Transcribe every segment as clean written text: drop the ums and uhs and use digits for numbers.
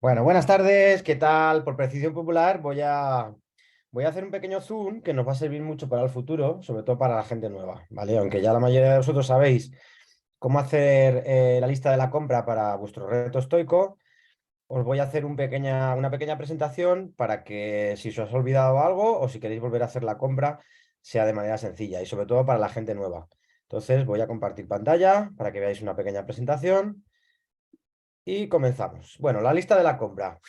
Bueno, buenas tardes, ¿qué tal? Por Precisión Popular voy a hacer un pequeño zoom que nos va a servir mucho para el futuro, sobre todo para la gente nueva, ¿vale? Aunque ya la mayoría de vosotros sabéis cómo hacer la lista de la compra para vuestro reto estoico, os voy a hacer una pequeña presentación para que si os has olvidado algo o si queréis volver a hacer la compra sea de manera sencilla y sobre todo para la gente nueva. Entonces voy a compartir pantalla para que veáis una pequeña presentación. Y comenzamos. Bueno, la lista de la compra.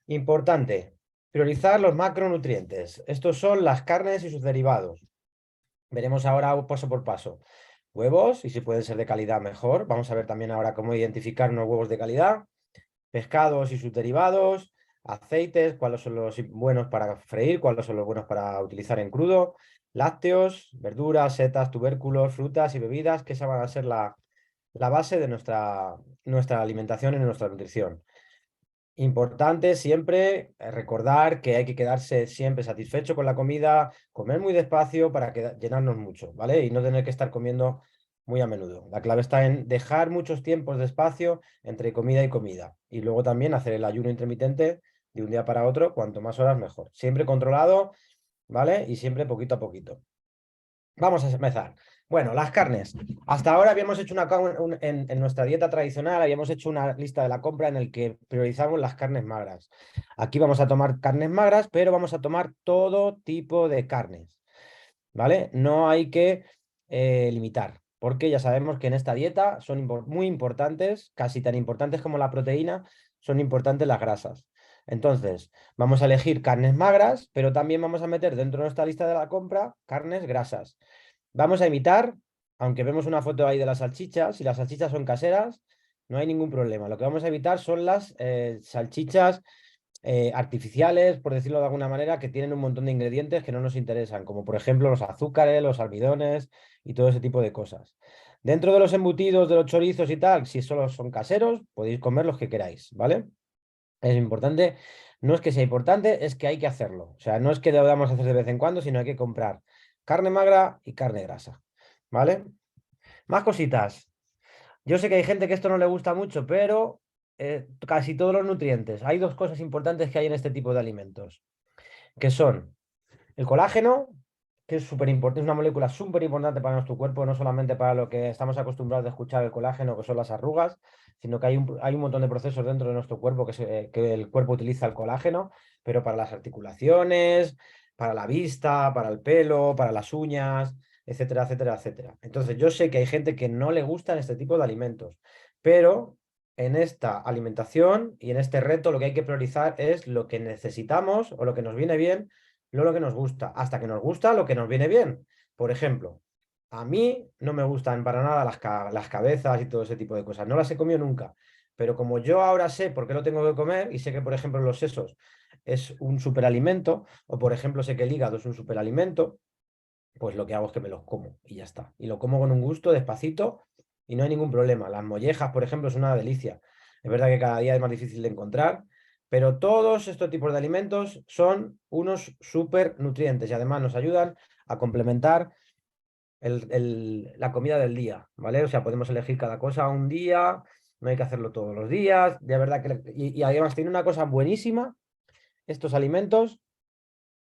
Importante, priorizar los macronutrientes. Estos son las carnes y sus derivados. Veremos ahora paso por paso. Huevos, y si pueden ser de calidad, mejor. Vamos a ver también ahora cómo identificar unos huevos de calidad. Pescados y sus derivados. Aceites, cuáles son los buenos para freír, cuáles son los buenos para utilizar en crudo. Lácteos, verduras, setas, tubérculos, frutas y bebidas, que esa van a ser la base de nuestra alimentación y nuestra nutrición. Importante siempre recordar que hay que quedarse siempre satisfecho con la comida, comer muy despacio para llenarnos mucho, ¿vale? Y no tener que estar comiendo muy a menudo. La clave está en dejar muchos tiempos de espacio entre comida y comida. Y luego también hacer el ayuno intermitente de un día para otro, cuanto más horas mejor. Siempre controlado, ¿vale? Y siempre poquito a poquito. Vamos a empezar. Bueno, las carnes. Hasta ahora habíamos hecho en nuestra dieta tradicional, habíamos hecho una lista de la compra en el que priorizamos las carnes magras. Aquí vamos a tomar carnes magras, pero vamos a tomar todo tipo de carnes, ¿vale? No hay que limitar, porque ya sabemos que en esta dieta son muy importantes, casi tan importantes como la proteína, son importantes las grasas. Entonces, vamos a elegir carnes magras, pero también vamos a meter dentro de nuestra lista de la compra carnes grasas. Vamos a evitar, aunque vemos una foto ahí de las salchichas, si las salchichas son caseras, no hay ningún problema. Lo que vamos a evitar son las salchichas artificiales, por decirlo de alguna manera, que tienen un montón de ingredientes que no nos interesan, como por ejemplo los azúcares, los almidones y todo ese tipo de cosas. Dentro de los embutidos, de los chorizos y tal, si solo son caseros, podéis comer los que queráis, ¿vale? Es importante, no es que sea importante, es que hay que hacerlo. O sea, no es que debamos hacer de vez en cuando, sino hay que comprar carne magra y carne grasa, ¿vale? Más cositas. Yo sé que hay gente que esto no le gusta mucho, pero casi todos los nutrientes. Hay dos cosas importantes que hay en este tipo de alimentos, que son el colágeno, que es súper importante, es una molécula súper importante para nuestro cuerpo, no solamente para lo que estamos acostumbrados a escuchar el colágeno, que son las arrugas, sino que hay un montón de procesos dentro de nuestro cuerpo que el cuerpo utiliza el colágeno, pero para las articulaciones, para la vista, para el pelo, para las uñas, etcétera, etcétera, etcétera. Entonces, yo sé que hay gente que no le gustan este tipo de alimentos, pero en esta alimentación y en este reto lo que hay que priorizar es lo que necesitamos o lo que nos viene bien, no lo que nos gusta, hasta que nos gusta lo que nos viene bien. Por ejemplo, a mí no me gustan para nada las cabezas y todo ese tipo de cosas, no las he comido nunca, pero como yo ahora sé por qué lo tengo que comer y sé que, por ejemplo, los sesos es un superalimento, o por ejemplo sé que el hígado es un superalimento, pues lo que hago es que me los como y ya está. Y lo como con un gusto, despacito, y no hay ningún problema. Las mollejas, por ejemplo, es una delicia. Es verdad que cada día es más difícil de encontrar, pero todos estos tipos de alimentos son unos super nutrientes y además nos ayudan a complementar la comida del día, ¿vale? O sea, podemos elegir cada cosa un día, no hay que hacerlo todos los días. De verdad que, y además tiene una cosa buenísima, estos alimentos,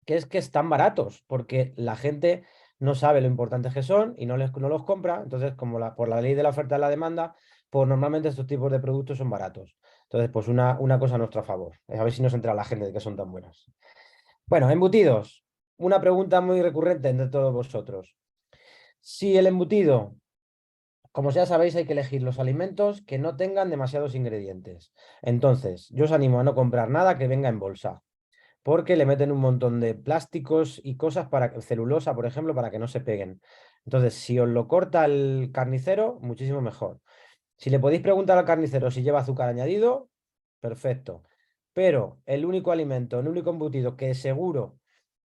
que es que están baratos, porque la gente no sabe lo importantes que son y no los compra. Entonces, como por la ley de la oferta y la demanda, pues normalmente estos tipos de productos son baratos. Entonces, pues una cosa a nuestro favor. A ver si nos entra la gente de que son tan buenas. Bueno, embutidos. Una pregunta muy recurrente entre todos vosotros. Si el embutido, como ya sabéis, hay que elegir los alimentos que no tengan demasiados ingredientes. Entonces, yo os animo a no comprar nada que venga en bolsa porque le meten un montón de plásticos y cosas para celulosa, por ejemplo, para que no se peguen. Entonces, si os lo corta el carnicero, muchísimo mejor. Si le podéis preguntar al carnicero si lleva azúcar añadido, perfecto. Pero el único alimento, el único embutido que seguro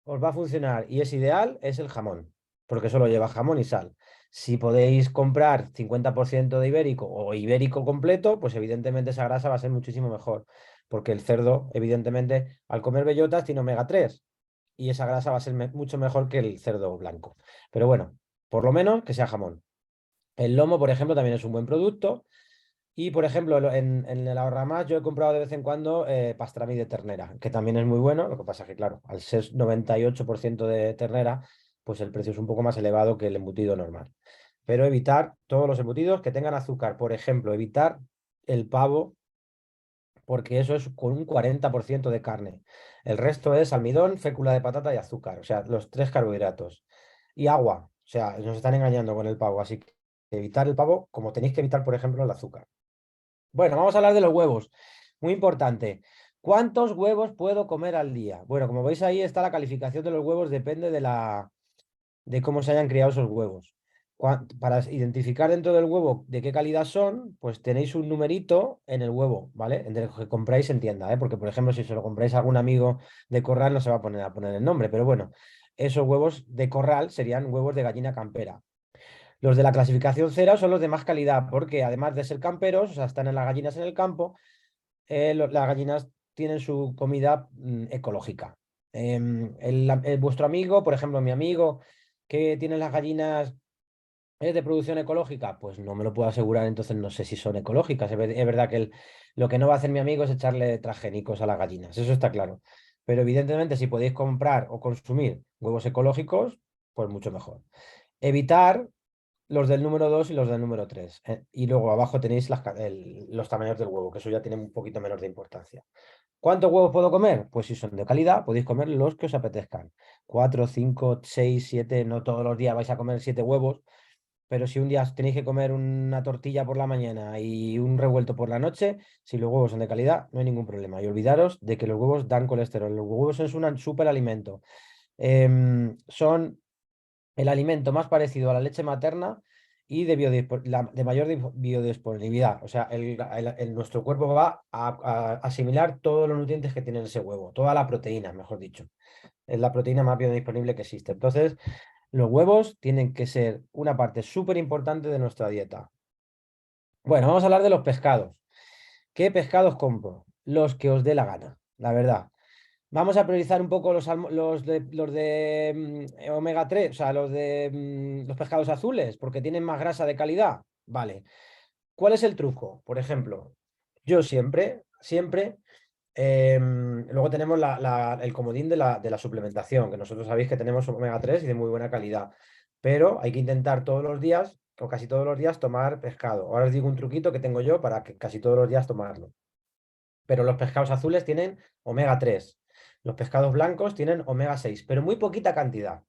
os va a funcionar y es ideal es el jamón, porque solo lleva jamón y sal. Si podéis comprar 50% de ibérico o ibérico completo, pues evidentemente esa grasa va a ser muchísimo mejor, porque el cerdo, evidentemente, al comer bellotas tiene omega 3 y esa grasa va a ser mucho mejor que el cerdo blanco. Pero bueno, por lo menos que sea jamón. El lomo, por ejemplo, también es un buen producto. Y, por ejemplo, en el Ahorramás yo he comprado de vez en cuando pastrami de ternera, que también es muy bueno. Lo que pasa es que, claro, al ser 98% de ternera, pues el precio es un poco más elevado que el embutido normal. Pero evitar todos los embutidos que tengan azúcar. Por ejemplo, evitar el pavo, porque eso es con un 40% de carne. El resto es almidón, fécula de patata y azúcar, o sea, los tres carbohidratos. Y agua, o sea, nos están engañando con el pavo, así que evitar el pavo como tenéis que evitar, por ejemplo, el azúcar. Bueno, vamos a hablar de los huevos. Muy importante. ¿Cuántos huevos puedo comer al día? Bueno, como veis ahí está la calificación de los huevos, depende de cómo se hayan criado esos huevos. Para identificar dentro del huevo de qué calidad son, pues tenéis un numerito en el huevo, ¿vale? Entre los que compráis en tienda, ¿eh? Porque, por ejemplo, si se lo compráis a algún amigo de corral, no se va a poner el nombre, pero bueno, esos huevos de corral serían huevos de gallina campera. Los de la clasificación cero son los de más calidad, porque además de ser camperos, o sea, están en las gallinas en el campo, las gallinas tienen su comida ecológica. Vuestro amigo, por ejemplo, mi amigo que tiene las gallinas de producción ecológica, pues no me lo puedo asegurar, entonces no sé si son ecológicas. Es verdad que lo que no va a hacer mi amigo es echarle transgénicos a las gallinas, eso está claro. Pero evidentemente, si podéis comprar o consumir huevos ecológicos, pues mucho mejor. Evitar los del número 2 y los del número 3. Y luego abajo tenéis los tamaños del huevo, que eso ya tiene un poquito menos de importancia. ¿Cuántos huevos puedo comer? Pues si son de calidad, podéis comer los que os apetezcan. 4, 5, 6, 7, no todos los días vais a comer 7 huevos, pero si un día tenéis que comer una tortilla por la mañana y un revuelto por la noche, si los huevos son de calidad, no hay ningún problema. Y olvidaros de que los huevos dan colesterol. Los huevos son un superalimento. Son el alimento más parecido a la leche materna y de mayor biodisponibilidad. O sea, nuestro cuerpo va a asimilar todos los nutrientes que tiene ese huevo, toda la proteína, mejor dicho. Es la proteína más biodisponible que existe. Entonces, los huevos tienen que ser una parte súper importante de nuestra dieta. Bueno, vamos a hablar de los pescados. ¿Qué pescados compro? Los que os dé la gana, la verdad. Vamos a priorizar un poco los de omega 3, o sea, los pescados azules, porque tienen más grasa de calidad. Vale. ¿Cuál es el truco? Por ejemplo, yo siempre, luego tenemos el comodín de la suplementación, que nosotros sabéis que tenemos omega 3 y de muy buena calidad, pero hay que intentar todos los días, o casi todos los días, tomar pescado. Ahora os digo un truquito que tengo yo para que casi todos los días tomarlo. Pero los pescados azules tienen omega 3. Los pescados blancos tienen omega 6, pero muy poquita cantidad.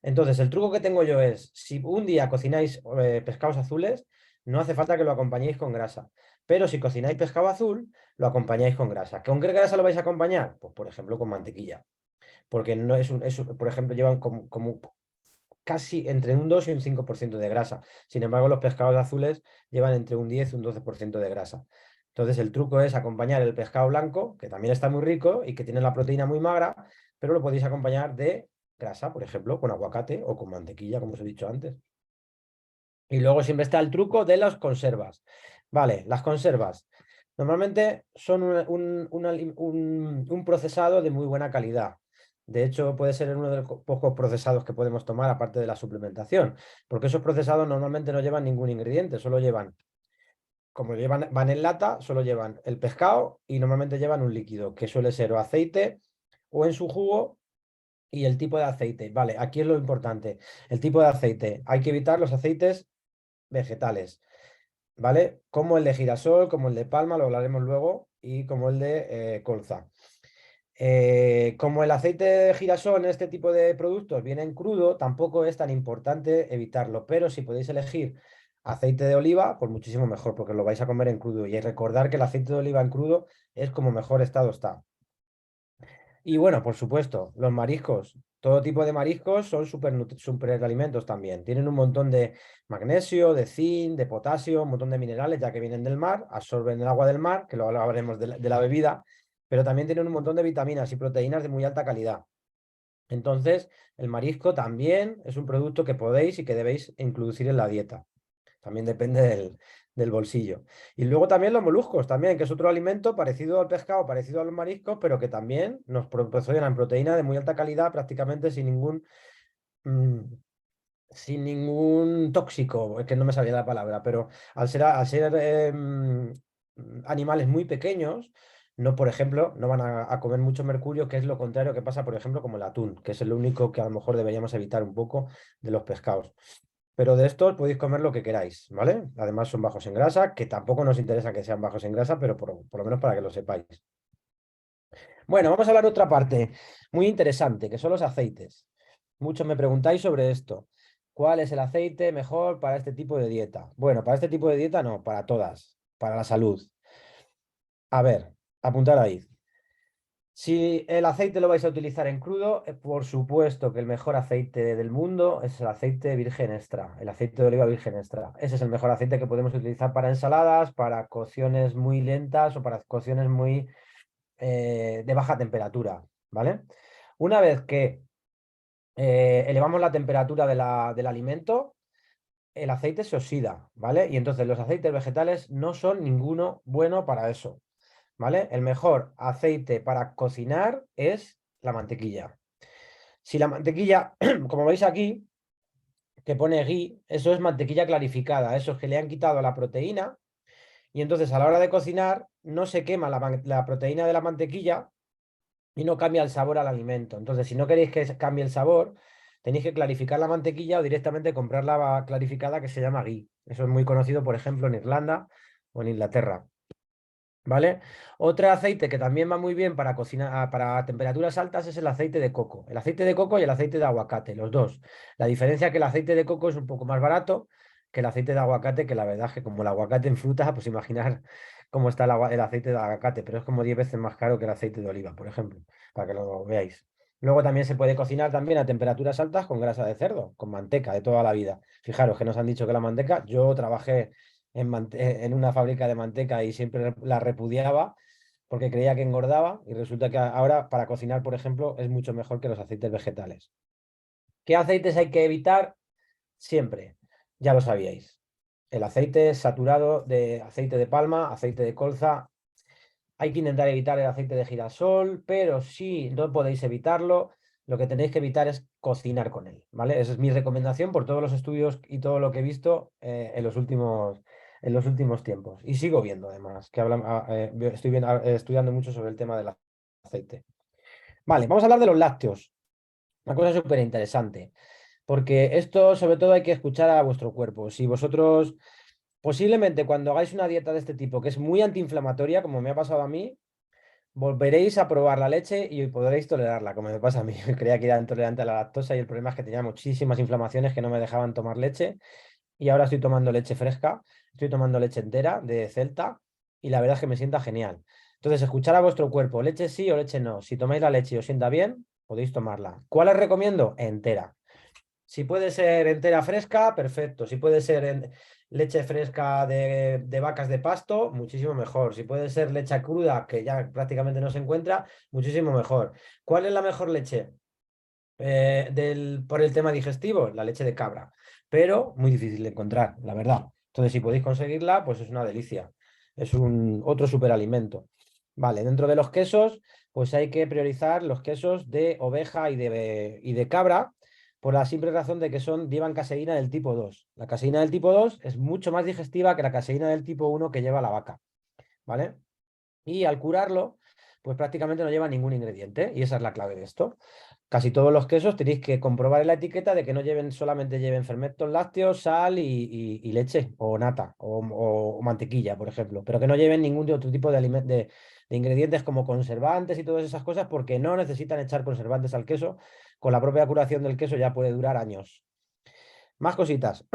Entonces, el truco que tengo yo es, si un día cocináis pescados azules, no hace falta que lo acompañéis con grasa. Pero si cocináis pescado azul, lo acompañáis con grasa. ¿Con qué grasa lo vais a acompañar? Pues, por ejemplo, con mantequilla. Porque no por ejemplo, llevan como casi entre un 2 y un 5% de grasa. Sin embargo, los pescados azules llevan entre un 10 y un 12% de grasa. Entonces, el truco es acompañar el pescado blanco, que también está muy rico y que tiene la proteína muy magra, pero lo podéis acompañar de grasa, por ejemplo, con aguacate o con mantequilla, como os he dicho antes. Y luego siempre está el truco de las conservas. Vale, las conservas. Normalmente son un procesado de muy buena calidad. De hecho, puede ser uno de los pocos procesados que podemos tomar aparte de la suplementación, porque esos procesados normalmente no llevan ningún ingrediente, solo llevan, como van en lata, solo llevan el pescado y normalmente llevan un líquido, que suele ser o aceite o en su jugo y el tipo de aceite. Vale, aquí es lo importante. El tipo de aceite. Hay que evitar los aceites vegetales, ¿vale? Como el de girasol, como el de palma, lo hablaremos luego, y como el de colza. Como el aceite de girasol en este tipo de productos viene en crudo, tampoco es tan importante evitarlo, pero si podéis elegir aceite de oliva, pues muchísimo mejor, porque lo vais a comer en crudo. Y recordar que el aceite de oliva en crudo es como mejor estado está. Y bueno, por supuesto, los mariscos. Todo tipo de mariscos son superalimentos también. Tienen un montón de magnesio, de zinc, de potasio, un montón de minerales, ya que vienen del mar, absorben el agua del mar, que luego hablaremos de la bebida, pero también tienen un montón de vitaminas y proteínas de muy alta calidad. Entonces, el marisco también es un producto que podéis y que debéis introducir en la dieta. También depende del bolsillo. Y luego también los moluscos, también, que es otro alimento parecido al pescado, parecido a los mariscos, pero que también nos proporcionan proteína de muy alta calidad, prácticamente sin ningún, mm, sin ningún tóxico, es que no me sabía la palabra, pero al ser animales muy pequeños, no, por ejemplo, no van a comer mucho mercurio, que es lo contrario que pasa, por ejemplo, como el atún, que es el único que a lo mejor deberíamos evitar un poco de los pescados. Pero de estos podéis comer lo que queráis, ¿vale? Además son bajos en grasa, que tampoco nos interesa que sean bajos en grasa, pero por lo menos para que lo sepáis. Bueno, vamos a hablar de otra parte muy interesante, que son los aceites. Muchos me preguntáis sobre esto. ¿Cuál es el aceite mejor para este tipo de dieta? Bueno, para este tipo de dieta no, para todas, para la salud. A ver, apuntar ahí. Si el aceite lo vais a utilizar en crudo, por supuesto que el mejor aceite del mundo es el aceite virgen extra, el aceite de oliva virgen extra. Ese es el mejor aceite que podemos utilizar para ensaladas, para cocciones muy lentas o para cocciones muy de baja temperatura, ¿vale? Una vez que elevamos la temperatura del alimento, el aceite se oxida, ¿vale? Y entonces los aceites vegetales no son ninguno bueno para eso, ¿vale? El mejor aceite para cocinar es la mantequilla. Si la mantequilla, como veis aquí, que pone ghee, eso es mantequilla clarificada, eso es que le han quitado la proteína y entonces a la hora de cocinar no se quema la proteína de la mantequilla y no cambia el sabor al alimento. Entonces, si no queréis que cambie el sabor, tenéis que clarificar la mantequilla o directamente comprar la clarificada que se llama ghee. Eso es muy conocido, por ejemplo, en Irlanda o en Inglaterra. ¿Vale? Otro aceite que también va muy bien para cocinar, para temperaturas altas es el aceite de coco. El aceite de coco y el aceite de aguacate, los dos. La diferencia es que el aceite de coco es un poco más barato que el aceite de aguacate, que la verdad es que como el aguacate en fruta, pues imaginar cómo está el aceite de aguacate, pero es como 10 veces más caro que el aceite de oliva, por ejemplo, para que lo veáis. Luego también se puede cocinar también a temperaturas altas con grasa de cerdo, con manteca de toda la vida. Fijaros que nos han dicho que la manteca, yo trabajé en una fábrica de manteca y siempre la repudiaba porque creía que engordaba y resulta que ahora para cocinar, por ejemplo, es mucho mejor que los aceites vegetales. ¿Qué aceites hay que evitar? Siempre, ya lo sabíais. El aceite saturado de aceite de palma, aceite de colza. Hay que intentar evitar el aceite de girasol, pero si no podéis evitarlo, lo que tenéis que evitar es cocinar con él, ¿vale? Esa es mi recomendación por todos los estudios y todo lo que he visto en los últimos tiempos. Y sigo viendo, además, que estudiando mucho sobre el tema del aceite. Vale, vamos a hablar de los lácteos. Una cosa súper interesante, porque esto sobre todo hay que escuchar a vuestro cuerpo. Si vosotros, posiblemente cuando hagáis una dieta de este tipo, que es muy antiinflamatoria, como me ha pasado a mí, volveréis a probar la leche y podréis tolerarla, como me pasa a mí. Creía que era intolerante a la lactosa y el problema es que tenía muchísimas inflamaciones que no me dejaban tomar leche y ahora estoy tomando leche fresca, estoy tomando leche entera de Celta y la verdad es que me sienta genial. Entonces, escuchar a vuestro cuerpo, leche sí o leche no. Si tomáis la leche y os sienta bien, podéis tomarla. ¿Cuál os recomiendo? Entera. Si puede ser entera fresca, perfecto. Si puede ser leche fresca de vacas de pasto, muchísimo mejor. Si puede ser leche cruda, que ya prácticamente no se encuentra, muchísimo mejor. ¿Cuál es la mejor leche? Por el tema digestivo, la leche de cabra, pero muy difícil de encontrar, la verdad. Entonces, si podéis conseguirla, pues es una delicia. Es un otro superalimento. Vale, dentro de los quesos, pues hay que priorizar los quesos de oveja y de cabra, por la simple razón de que llevan caseína del tipo 2. La caseína del tipo 2 es mucho más digestiva que la caseína del tipo 1 que lleva la vaca, ¿vale? Y al curarlo, pues prácticamente no lleva ningún ingrediente, y esa es la clave de esto. Casi todos los quesos tenéis que comprobar en la etiqueta de que no solamente lleven fermentos lácteos, sal y leche, o nata, o mantequilla, por ejemplo, pero que no lleven ningún otro tipo de ingredientes como conservantes y todas esas cosas, porque no necesitan echar conservantes al queso. Con la propia curación del queso ya puede durar años. Más cositas.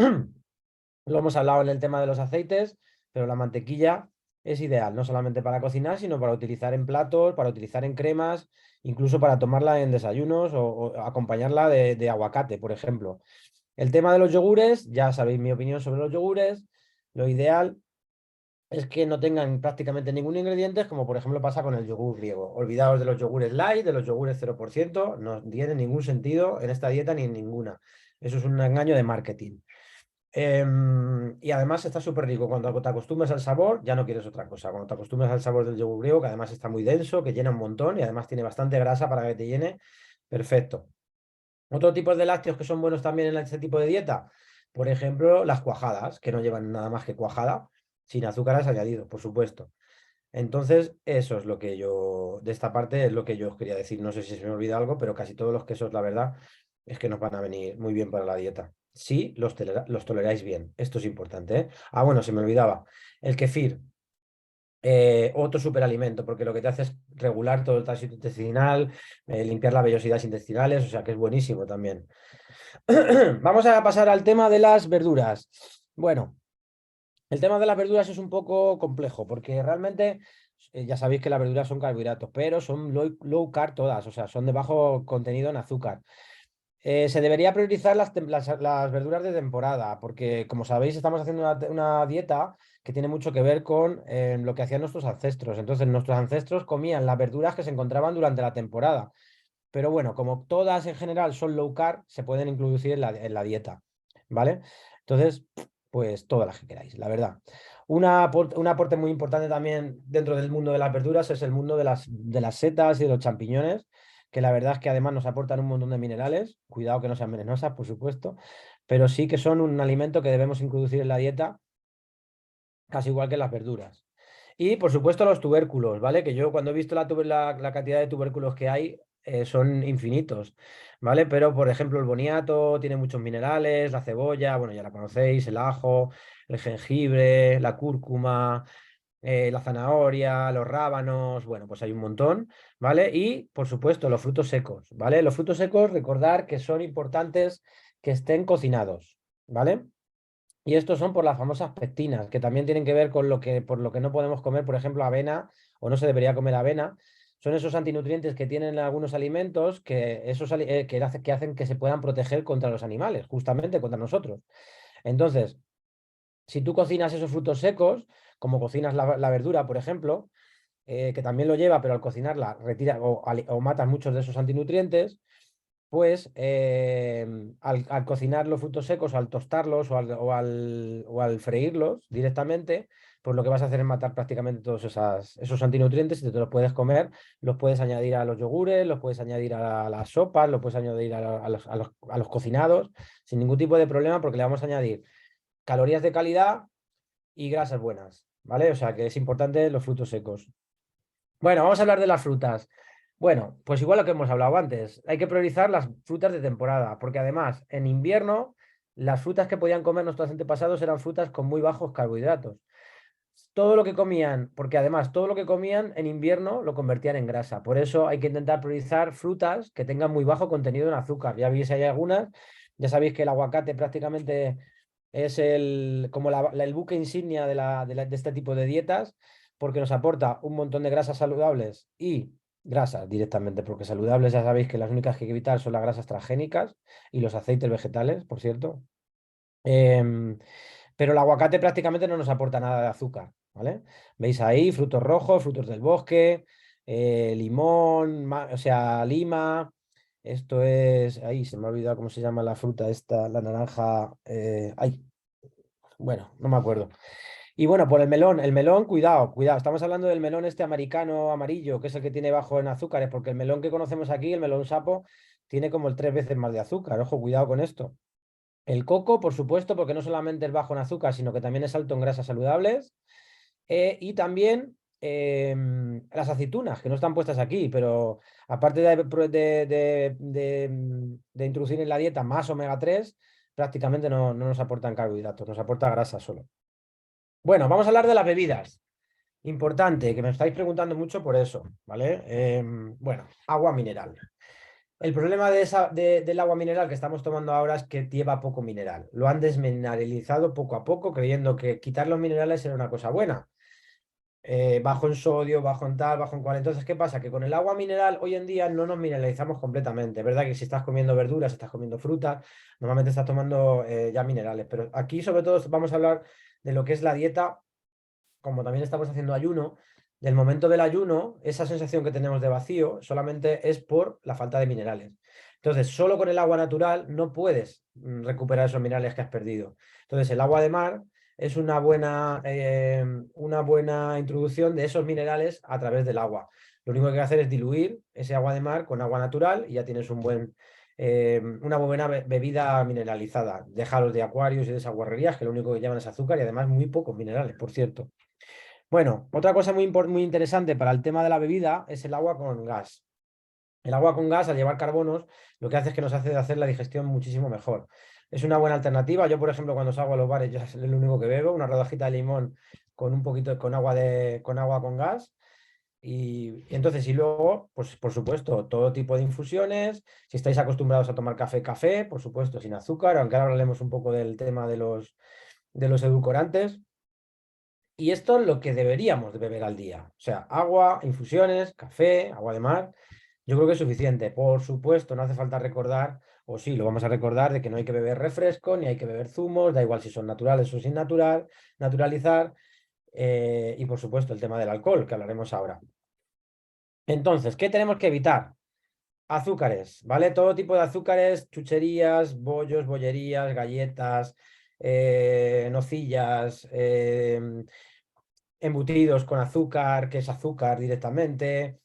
Lo hemos hablado en el tema de los aceites, pero la mantequilla es ideal, no solamente para cocinar, sino para utilizar en platos, para utilizar en cremas, incluso para tomarla en desayunos o acompañarla de aguacate, por ejemplo. El tema de los yogures, ya sabéis mi opinión sobre los yogures. Lo ideal es que no tengan prácticamente ningún ingrediente, como por ejemplo pasa con el yogur griego. Olvidaos de los yogures light, de los yogures 0%, no tiene ningún sentido en esta dieta ni en ninguna. Eso es un engaño de marketing. Y además está súper rico. Cuando te acostumbras al sabor, ya no quieres otra cosa. Cuando te acostumbras al sabor del yogur griego, que además está muy denso, que llena un montón y además tiene bastante grasa para que te llene, perfecto. Otro tipo de lácteos que son buenos también en este tipo de dieta, por ejemplo, las cuajadas, que no llevan nada más que cuajada, sin azúcares añadidos, por supuesto. Entonces, eso es lo que yo, de esta parte es lo que yo os quería decir. No sé si se me olvida algo, pero casi todos los quesos, la verdad, es que nos van a venir muy bien para la dieta. Sí, los toleráis bien. Esto es importante, ¿eh? Ah, bueno, se me olvidaba. El kefir, otro superalimento, porque lo que te hace es regular todo el tránsito intestinal, limpiar las vellosidades intestinales, o sea que es buenísimo también. Vamos a pasar al tema de las verduras. Bueno. El tema de las verduras es un poco complejo porque realmente ya sabéis que las verduras son carbohidratos, pero son low carb todas, o sea, son de bajo contenido en azúcar. Se debería priorizar las verduras de temporada porque, como sabéis, estamos haciendo una dieta que tiene mucho que ver con lo que hacían nuestros ancestros. Entonces, nuestros ancestros comían las verduras que se encontraban durante la temporada. Pero bueno, como todas en general son low carb, se pueden introducir en la dieta, ¿vale? Entonces, pues todas las que queráis, la verdad. Un aporte muy importante también dentro del mundo de las verduras es el mundo de las setas y de los champiñones, que la verdad es que además nos aportan un montón de minerales. Cuidado que no sean venenosas, por supuesto, pero sí que son un alimento que debemos introducir en la dieta, casi igual que las verduras. Y por supuesto los tubérculos, ¿vale? Que yo cuando he visto la cantidad de tubérculos que hay, son infinitos, ¿vale? Pero por ejemplo el boniato tiene muchos minerales, la cebolla, bueno, ya la conocéis, el ajo, el jengibre, la cúrcuma, la zanahoria, los rábanos, bueno, pues hay un montón, ¿vale? Y por supuesto los frutos secos, ¿vale? Los frutos secos, recordar que son importantes que estén cocinados, ¿vale? Y estos son por las famosas pectinas, que también tienen que ver con por lo que no podemos comer, por ejemplo, avena, o no se debería comer avena. Son esos antinutrientes que tienen algunos alimentos que hacen que se puedan proteger contra los animales, justamente contra nosotros. Entonces, si tú cocinas esos frutos secos, como cocinas la verdura, por ejemplo, que también lo lleva, pero al cocinarla retira o matas muchos de esos antinutrientes, pues al cocinar los frutos secos, o al tostarlos, o al freírlos directamente, pues lo que vas a hacer es matar prácticamente todos esos antinutrientes y te los puedes comer, los puedes añadir a los yogures, los puedes añadir a las sopas, los puedes añadir a los cocinados, sin ningún tipo de problema, porque le vamos a añadir calorías de calidad y grasas buenas, ¿vale? O sea que es importante los frutos secos. Bueno, vamos a hablar de las frutas. Bueno, pues igual lo que hemos hablado antes, hay que priorizar las frutas de temporada, porque además en invierno las frutas que podían comer nuestros antepasados eran frutas con muy bajos carbohidratos. Todo lo que comían, porque además todo lo que comían en invierno lo convertían en grasa. Por eso hay que intentar priorizar frutas que tengan muy bajo contenido en azúcar. Ya veis, hay algunas, ya sabéis que el aguacate prácticamente es como el buque insignia de este tipo de dietas, porque nos aporta un montón de grasas saludables y grasas directamente, porque saludables ya sabéis que las únicas que hay que evitar son las grasas transgénicas y los aceites vegetales, por cierto. Em, pero el aguacate prácticamente no nos aporta nada de azúcar, ¿vale? Veis ahí frutos rojos, frutos del bosque, limón, o sea, lima. Esto es, ahí se me ha olvidado cómo se llama la fruta esta, la naranja. Ay, bueno, no me acuerdo. Y bueno, por el melón, cuidado, cuidado. Estamos hablando del melón este americano amarillo, que es el que tiene bajo en azúcares, porque el melón que conocemos aquí, el melón sapo, tiene como el 3 veces más de azúcar. Ojo, cuidado con esto. El coco, por supuesto, porque no solamente es bajo en azúcar, sino que también es alto en grasas saludables. Y también las aceitunas, que no están puestas aquí, pero aparte de introducir en la dieta más omega 3, prácticamente no nos aportan carbohidratos, nos aporta grasa solo. Bueno, vamos a hablar de las bebidas. Importante, que me estáis preguntando mucho por eso, ¿vale? Bueno, agua mineral. El problema del agua mineral que estamos tomando ahora es que lleva poco mineral. Lo han desmineralizado poco a poco, creyendo que quitar los minerales era una cosa buena. Bajo en sodio, bajo en tal, bajo en cual. Entonces, ¿qué pasa? Que con el agua mineral hoy en día no nos mineralizamos completamente. Es verdad que si estás comiendo verduras, estás comiendo frutas, normalmente estás tomando ya minerales. Pero aquí, sobre todo, vamos a hablar de lo que es la dieta, como también estamos haciendo ayuno. Del momento del ayuno, esa sensación que tenemos de vacío solamente es por la falta de minerales. Entonces, solo con el agua natural no puedes recuperar esos minerales que has perdido. Entonces, el agua de mar es una buena introducción de esos minerales a través del agua. Lo único que hay que hacer es diluir ese agua de mar con agua natural y ya tienes una buena bebida mineralizada. Déjalos de acuarios y de esas guarrerías, que lo único que llevan es azúcar y además muy pocos minerales, por cierto. Bueno, otra cosa muy interesante para el tema de la bebida es el agua con gas. El agua con gas, al llevar carbonos, lo que hace es que nos hace hacer la digestión muchísimo mejor. Es una buena alternativa. Yo, por ejemplo, cuando salgo a los bares, yo es lo único que bebo, una rodajita de limón con un poquito con agua con gas. Y entonces, y luego, pues por supuesto, todo tipo de infusiones. Si estáis acostumbrados a tomar café, café, por supuesto, sin azúcar, aunque ahora hablaremos un poco del tema de los edulcorantes. Y esto es lo que deberíamos de beber al día. O sea, agua, infusiones, café, agua de mar. Yo creo que es suficiente. Por supuesto, no hace falta recordar, o sí, lo vamos a recordar, de que no hay que beber refresco, ni hay que beber zumos, da igual si son naturales o sin naturalizar. Y por supuesto, el tema del alcohol, que hablaremos ahora. Entonces, ¿qué tenemos que evitar? Azúcares, ¿vale? Todo tipo de azúcares, chucherías, bollos, bollerías, galletas, nocillas, embutidos con azúcar, que es azúcar directamente,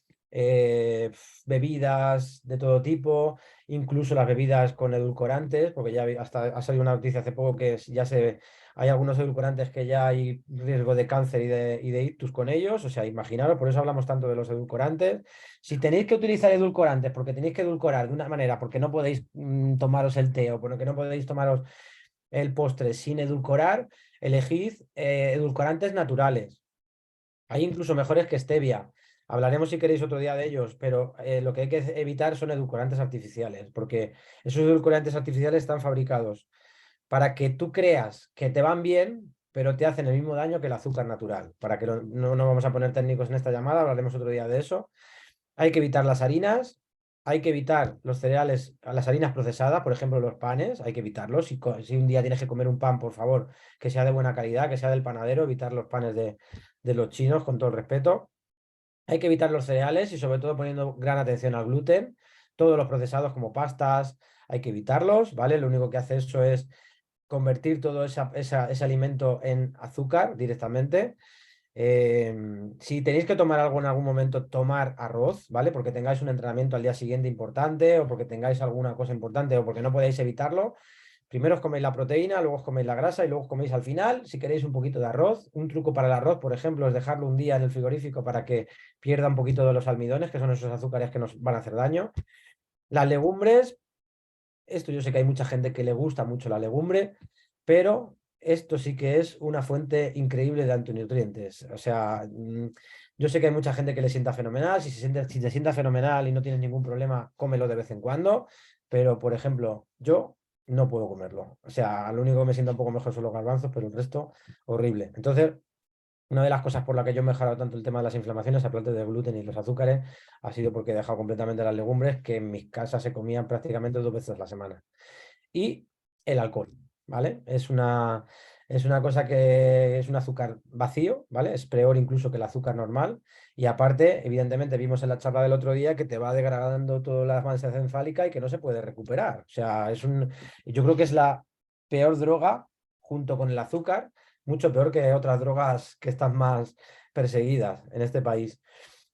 bebidas de todo tipo, incluso las bebidas con edulcorantes, porque ya hasta ha salido una noticia hace poco que hay algunos edulcorantes que ya hay riesgo de cáncer y de ictus con ellos, o sea, imaginaros, por eso hablamos tanto de los edulcorantes. Si tenéis que utilizar edulcorantes porque tenéis que edulcorar de una manera, porque no podéis tomaros el té o porque no podéis tomaros el postre sin edulcorar, elegid edulcorantes naturales. Hay incluso mejores que stevia. Hablaremos si queréis otro día de ellos, pero lo que hay que evitar son edulcorantes artificiales, porque esos edulcorantes artificiales están fabricados para que tú creas que te van bien, pero te hacen el mismo daño que el azúcar natural. Para que no vamos a poner técnicos en esta llamada, hablaremos otro día de eso. Hay que evitar las harinas, hay que evitar los cereales, las harinas procesadas, por ejemplo, los panes, hay que evitarlos. Si un día tienes que comer un pan, por favor, que sea de buena calidad, que sea del panadero, evitar los panes de los chinos, con todo el respeto. Hay que evitar los cereales y sobre todo poniendo gran atención al gluten. Todos los procesados como pastas, hay que evitarlos, ¿vale? Lo único que hace eso es convertir todo ese alimento en azúcar directamente. Si tenéis que tomar algo en algún momento, tomar arroz, ¿vale? Porque tengáis un entrenamiento al día siguiente importante o porque tengáis alguna cosa importante o porque no podéis evitarlo. Primero os coméis la proteína, luego os coméis la grasa y luego os coméis al final, si queréis, un poquito de arroz. Un truco para el arroz, por ejemplo, es dejarlo un día en el frigorífico para que pierda un poquito de los almidones, que son esos azúcares que nos van a hacer daño. Las legumbres, esto yo sé que hay mucha gente que le gusta mucho la legumbre, pero esto sí que es una fuente increíble de antinutrientes. O sea, yo sé que hay mucha gente que le sienta fenomenal. Si te sienta fenomenal y no tienes ningún problema, cómelo de vez en cuando. Pero, por ejemplo, yo no puedo comerlo. O sea, lo único que me sienta un poco mejor son los garbanzos, pero el resto, horrible. Entonces, una de las cosas por la que yo he mejorado tanto el tema de las inflamaciones, aparte del gluten y los azúcares, ha sido porque he dejado completamente las legumbres, que en mis casas se comían prácticamente 2 veces a la semana. Y el alcohol, ¿vale? Es una cosa que es un azúcar vacío, ¿vale? Es peor incluso que el azúcar normal. Y aparte, evidentemente, vimos en la charla del otro día que te va degradando toda la masa encefálica y que no se puede recuperar. O sea, yo creo que es la peor droga junto con el azúcar, mucho peor que otras drogas que están más perseguidas en este país.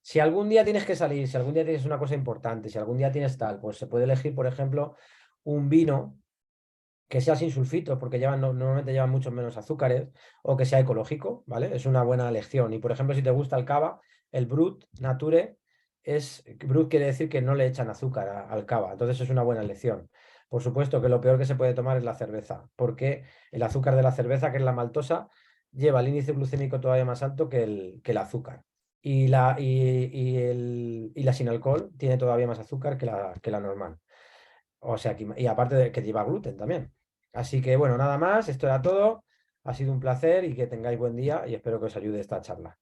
Si algún día tienes que salir, si algún día tienes una cosa importante, si algún día tienes tal, pues se puede elegir, por ejemplo, un vino que sea sin sulfitos, porque normalmente llevan muchos menos azúcares, o que sea ecológico, ¿vale? Es una buena elección. Y por ejemplo, si te gusta el cava, el Brut Nature Brut quiere decir que no le echan azúcar al cava, entonces es una buena elección. Por supuesto que lo peor que se puede tomar es la cerveza, porque el azúcar de la cerveza, que es la maltosa, lleva el índice glucémico todavía más alto que el azúcar. Y la sin alcohol tiene todavía más azúcar que la normal. O sea, y aparte de que lleva gluten también. Así que bueno, nada más, esto era todo. Ha sido un placer y que tengáis buen día y espero que os ayude esta charla.